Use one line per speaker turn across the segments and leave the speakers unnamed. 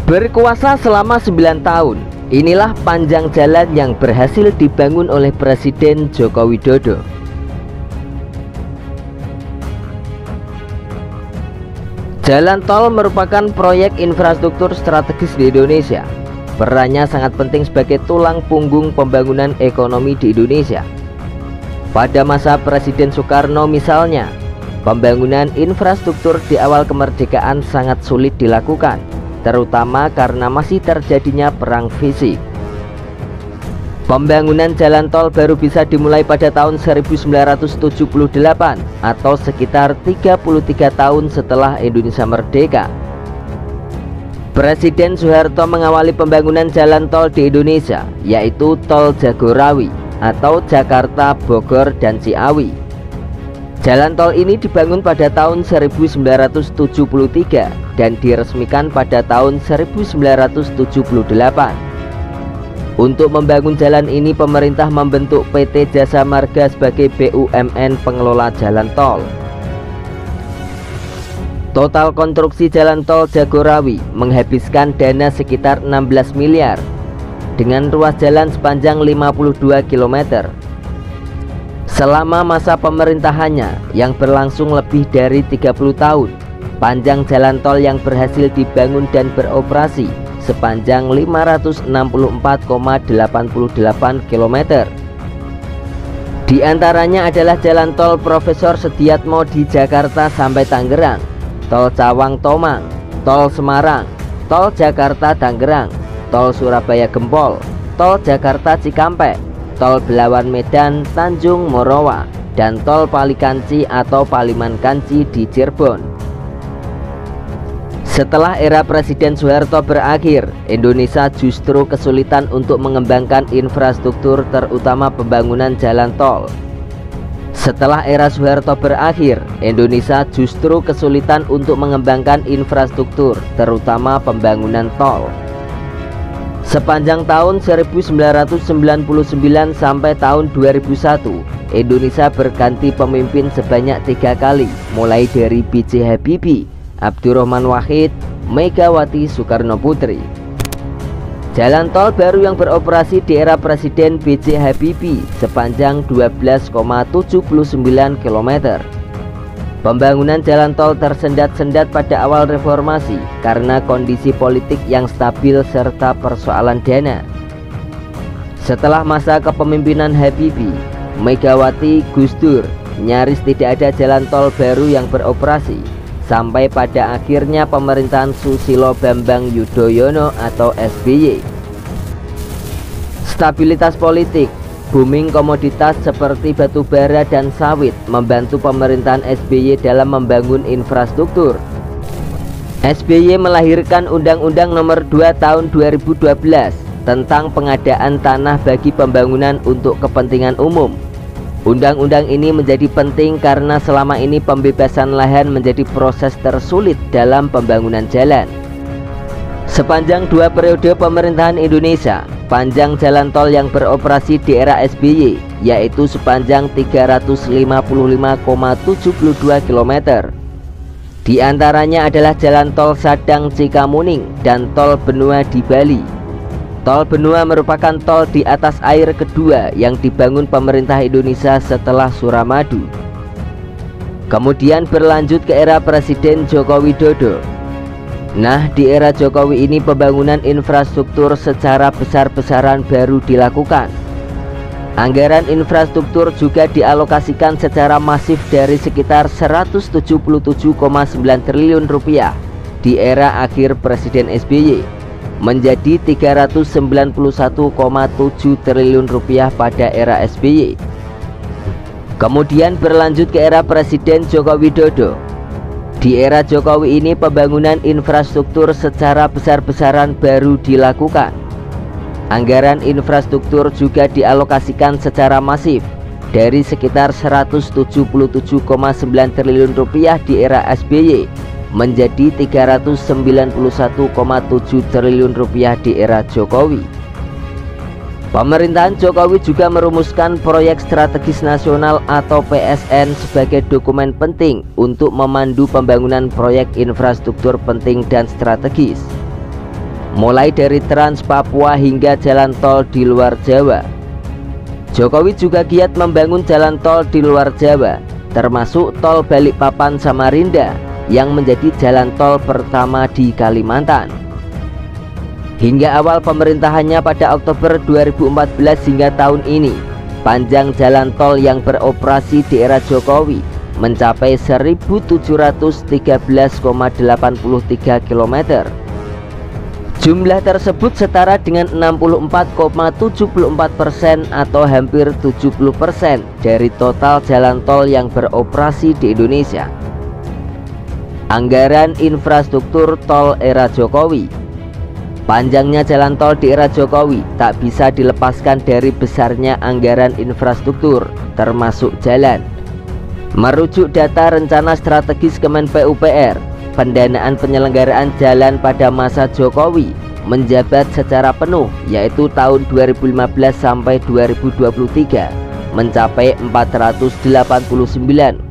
Berkuasa selama 9 tahun, inilah panjang jalan yang berhasil dibangun oleh Presiden Joko Widodo. Jalan tol merupakan proyek infrastruktur strategis di Indonesia. Perannya sangat penting sebagai tulang punggung pembangunan ekonomi di Indonesia. Pada masa Presiden Soekarno misalnya, pembangunan infrastruktur di awal kemerdekaan sangat sulit dilakukan, terutama karena masih terjadinya perang fisik. Pembangunan jalan tol baru bisa dimulai pada tahun 1978 atau sekitar 33 tahun setelah Indonesia merdeka. Presiden Soeharto mengawali pembangunan jalan tol di Indonesia, yaitu Tol Jagorawi atau Jakarta, Bogor, dan Ciawi. Jalan tol ini dibangun pada tahun 1973 dan diresmikan pada tahun 1978. Untuk membangun jalan ini, pemerintah membentuk PT Jasa Marga sebagai BUMN pengelola jalan tol. Total konstruksi jalan tol Jagorawi menghabiskan dana sekitar 16 miliar dengan ruas jalan sepanjang 52 km. Selama masa pemerintahannya yang berlangsung lebih dari 30 tahun, panjang jalan tol yang berhasil dibangun dan beroperasi sepanjang 564,88 km. Di antaranya adalah jalan tol Profesor Sediatmo di Jakarta sampai Tangerang, Tol Cawang Tomang, Tol Semarang, Tol Jakarta Tangerang, Tol Surabaya Gempol, Tol Jakarta Cikampek, Tol Belawan Medan Tanjung Morowa, dan Tol Palikanci atau Paliman Kanci di Cirebon. Setelah era Presiden Soeharto berakhir, Indonesia justru kesulitan untuk mengembangkan infrastruktur, terutama pembangunan jalan tol. Setelah era Soeharto berakhir, Indonesia justru kesulitan untuk mengembangkan infrastruktur, terutama pembangunan tol. Sepanjang tahun 1999 sampai tahun 2001, Indonesia berganti pemimpin sebanyak 3 kali, mulai dari B.J. Habibie, Abdurrahman Wahid, Megawati Soekarno Putri. Jalan tol baru yang beroperasi di era Presiden B.J. Habibie sepanjang 12,79 km. Pembangunan jalan tol tersendat-sendat pada awal reformasi karena kondisi politik yang stabil serta persoalan dana. Setelah masa kepemimpinan Habibie, Megawati, Gus Dur, nyaris tidak ada jalan tol baru yang beroperasi sampai pada akhirnya pemerintahan Susilo Bambang Yudhoyono atau SBY. Stabilitas politik, booming komoditas seperti batu bara dan sawit membantu pemerintahan SBY dalam membangun infrastruktur. SBY melahirkan Undang-Undang Nomor 2 Tahun 2012 tentang pengadaan tanah bagi pembangunan untuk kepentingan umum. Undang-undang ini menjadi penting karena selama ini pembebasan lahan menjadi proses tersulit dalam pembangunan jalan. Sepanjang 2 periode pemerintahan Indonesia, panjang jalan tol yang beroperasi di era SBY yaitu sepanjang 355,72 km. Di antaranya adalah jalan tol Sadang Cikamuning dan tol Benua di Bali. Tol Benua merupakan tol di atas air kedua yang dibangun pemerintah Indonesia setelah Suramadu. Kemudian berlanjut ke era Presiden Joko Widodo. Nah, di era Jokowi ini pembangunan infrastruktur secara besar-besaran baru dilakukan. Anggaran infrastruktur juga dialokasikan secara masif dari sekitar 177,9 triliun rupiah di era akhir Presiden SBY menjadi 391,7 triliun rupiah pada era SBY. Kemudian berlanjut ke era Presiden Joko Widodo. Di era Jokowi ini pembangunan infrastruktur secara besar-besaran baru dilakukan. Anggaran infrastruktur juga dialokasikan secara masif dari sekitar 177,9 triliun rupiah di era SBY menjadi 391,7 triliun rupiah di era Jokowi. Pemerintahan Jokowi juga merumuskan proyek strategis nasional atau PSN sebagai dokumen penting untuk memandu pembangunan proyek infrastruktur penting dan strategis. mulai dari Trans Papua hingga jalan tol di luar Jawa. Jokowi juga giat membangun jalan tol di luar Jawa, termasuk tol Balikpapan Samarinda yang menjadi jalan tol pertama di Kalimantan. Hingga awal pemerintahannya pada Oktober 2014 hingga tahun ini, panjang jalan tol yang beroperasi di era Jokowi mencapai 1.713,83 km. Jumlah tersebut setara dengan 64,74% atau hampir 70% dari total jalan tol yang beroperasi di Indonesia. Anggaran infrastruktur tol era Jokowi. Panjangnya jalan tol di era Jokowi tak bisa dilepaskan dari besarnya anggaran infrastruktur, termasuk jalan. Merujuk data rencana strategis Kemen PUPR, pendanaan penyelenggaraan jalan pada masa Jokowi menjabat secara penuh, yaitu tahun 2015 sampai 2023, mencapai 489,31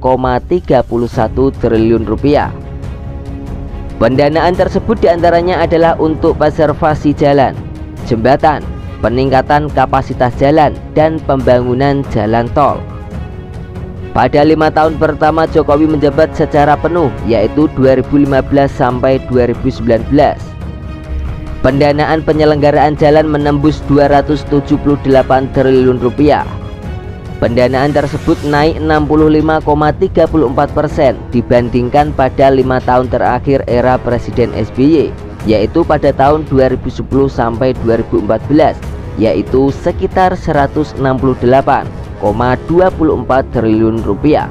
triliun rupiah. Pendanaan tersebut diantaranya adalah untuk preservasi jalan, jembatan, peningkatan kapasitas jalan, dan pembangunan jalan tol. Pada 5 tahun pertama Jokowi menjabat secara penuh, yaitu 2015 sampai 2019, pendanaan penyelenggaraan jalan menembus 278 triliun rupiah. Pendanaan tersebut naik 65,34% dibandingkan pada 5 tahun terakhir era Presiden SBY, yaitu pada tahun 2010 sampai 2014, yaitu sekitar 168,24 triliun rupiah.